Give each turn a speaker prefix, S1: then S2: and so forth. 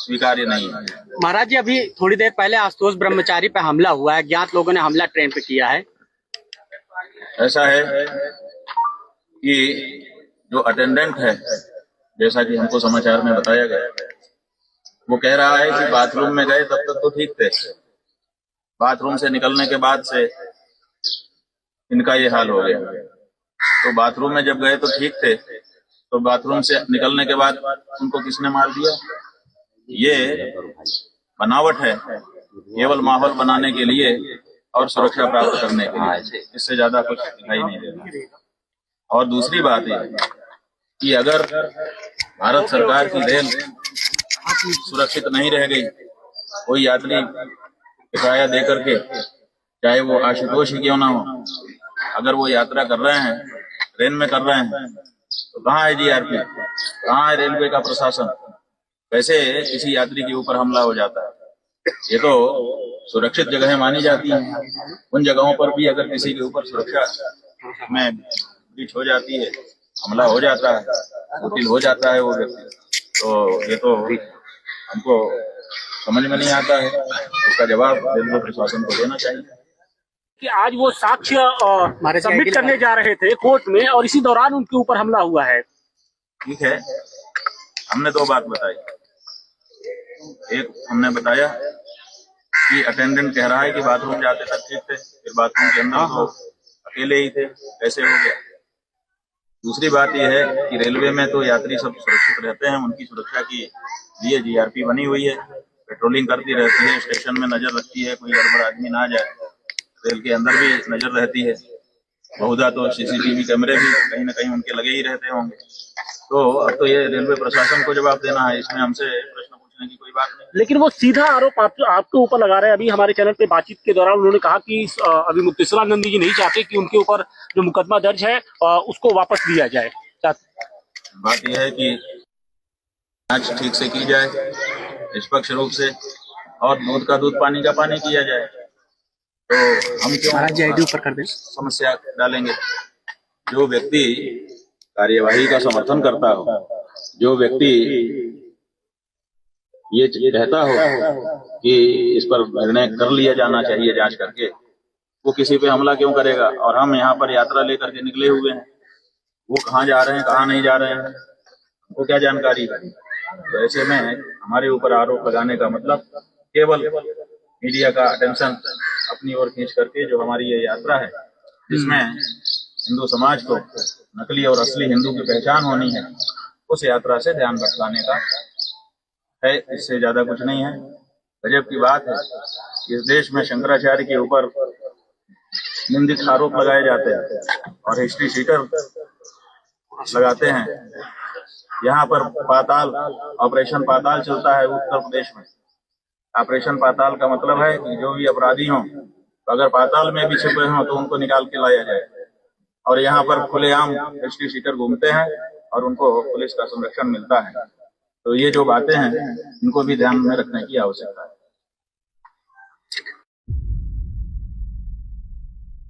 S1: स्वीकार्य नहीं है।
S2: महाराज जी, अभी थोड़ी देर पहले आशुतोष ब्रह्मचारी पे हमला हुआ है, ज्ञात लोगों ने हमला ट्रेन पे किया है।
S1: ऐसा है कि जो अटेंडेंट है, जैसा कि हमको समाचार में बताया गया, वो कह रहा है कि बाथरूम में गए तब तक तो ठीक थे, बाथरूम से निकलने के बाद से इनका ये हाल हो गया। तो बाथरूम में जब गए तो ठीक थे, तो बाथरूम से निकलने के बाद उनको किसने मार दिया? ये बनावट है, केवल माहौल बनाने के लिए और सुरक्षा प्राप्त करने के लिए, इससे ज्यादा कुछ दिखाई नहीं देता। और दूसरी बात ये कि अगर भारत सरकार की रेल सुरक्षित नहीं रह गई, कोई यात्री किराया दे करके, चाहे वो आशुतोष ही क्यों ना हो, अगर वो यात्रा कर रहे हैं, ट्रेन में कर रहे हैं, तो कहाँ है जीआरपी, कहाँ है रेलवे का प्रशासन? कैसे किसी यात्री के ऊपर हमला हो जाता है? ये तो सुरक्षित जगह मानी जाती है, उन जगहों पर भी अगर किसी के ऊपर सुरक्षा में ब्रीच हो जाती है, हमला हो जाता है, कुटिल हो जाता है वो व्यक्ति, तो ये तो हमको समझ में नहीं आता है। इसका जवाब रेलवे प्रशासन को देना चाहिए।
S3: कि आज वो साक्ष्य सबमिट करने जा रहे थे कोर्ट में और इसी दौरान उनके ऊपर हमला हुआ है।
S1: ठीक है, हमने दो बात बताई। एक हमने बताया कि अटेंडेंट कह रहा है कि बाथरूम जाते तक ठीक थे, फिर बाथरूम के अंदर तो अकेले ही थे, कैसे हो गया? दूसरी बात यह है कि रेलवे में तो यात्री सब सुरक्षित रहते हैं, उनकी सुरक्षा के लिए जीआरपी बनी हुई है, पेट्रोलिंग करती रहती है, स्टेशन में नजर रखती है, कोई गड़बड़ आदमी ना जाए। रेल के अंदर भी नजर रहती है, बहुधा तो सीसीटीवी कैमरे भी कहीं ना कहीं उनके लगे ही रहते होंगे। तो अब तो ये रेलवे प्रशासन को जवाब देना है, इसमें हमसे प्रश्न पूछने की कोई बात नहीं।
S3: लेकिन वो सीधा आरोप आपके ऊपर लगा रहे हैं। अभी हमारे चैनल पे बातचीत के दौरान उन्होंने कहा कि अभी मुक्तेश्वरानंद जी नहीं चाहते कि उनके ऊपर जो मुकदमा दर्ज है उसको वापस लिया जाए।
S1: बात यह है कि जांच ठीक से की जाए, निष्पक्ष रूप से, और दूध का दूध, पानी का पानी किया जाए। तो हम क्यों
S2: ऊपर कर दें,
S1: समस्या डालेंगे? जो व्यक्ति कार्यवाही का समर्थन करता हो, जो व्यक्ति ये कहता हो कि इस पर निर्णय कर लिया जाना चाहिए जांच करके, वो किसी पे हमला क्यों करेगा? और हम यहाँ पर यात्रा लेकर के निकले हुए हैं, वो कहाँ जा रहे हैं, कहाँ नहीं जा रहे हैं, वो क्या जानकारी है? तो ऐसे में हमारे ऊपर आरोप लगाने का मतलब केवल मीडिया का अटेंशन अपनी ओर खींच करके, जो हमारी ये यात्रा है जिसमें हिंदू समाज को नकली और असली हिंदू की पहचान होनी है, उस यात्रा से ध्यान भटकाने का है, इससे ज्यादा कुछ नहीं है। गजब की बात है, इस देश में शंकराचार्य के ऊपर निंदित आरोप लगाए जाते हैं और हिस्ट्री शीटर लगाते हैं। यहाँ पर पाताल, ऑपरेशन पाताल चलता है उत्तर प्रदेश में। ऑपरेशन पाताल का मतलब है कि जो भी अपराधी हों, अगर पाताल में भी छिपे हों तो उनको निकाल के लाया जाए। और यहाँ पर खुलेआम हिस्ट्री शीटर घूमते हैं और उनको पुलिस का संरक्षण मिलता है। तो ये जो बातें हैं, इनको भी ध्यान में रखने की आवश्यकता है।